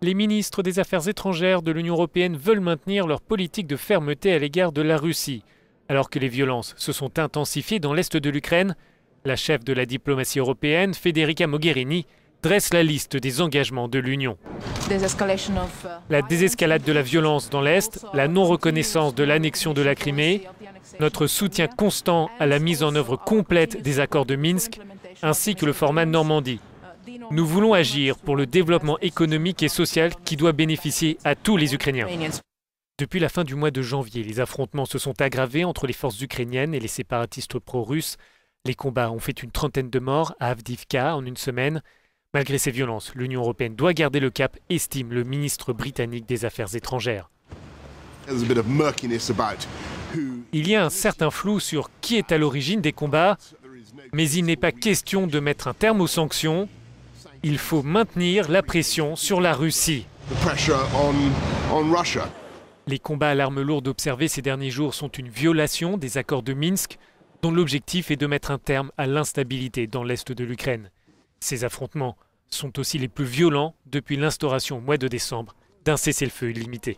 Les ministres des Affaires étrangères de l'Union européenne veulent maintenir leur politique de fermeté à l'égard de la Russie. Alors que les violences se sont intensifiées dans l'est de l'Ukraine, la chef de la diplomatie européenne, Federica Mogherini, dresse la liste des engagements de l'Union. La désescalade de la violence dans l'Est, la non-reconnaissance de l'annexion de la Crimée, notre soutien constant à la mise en œuvre complète des accords de Minsk, ainsi que le format Normandie. Nous voulons agir pour le développement économique et social qui doit bénéficier à tous les Ukrainiens. Depuis la fin du mois de janvier, les affrontements se sont aggravés entre les forces ukrainiennes et les séparatistes pro-russes. Les combats ont fait une trentaine de morts à Avdiivka en une semaine. Malgré ces violences, l'Union européenne doit garder le cap, estime le ministre britannique des Affaires étrangères. Il y a un certain flou sur qui est à l'origine des combats, mais il n'est pas question de mettre un terme aux sanctions. Il faut maintenir la pression sur la Russie. Les combats à l'arme lourde observés ces derniers jours sont une violation des accords de Minsk, dont l'objectif est de mettre un terme à l'instabilité dans l'est de l'Ukraine. Ces affrontements sont aussi les plus violents depuis l'instauration au mois de décembre d'un cessez-le-feu illimité.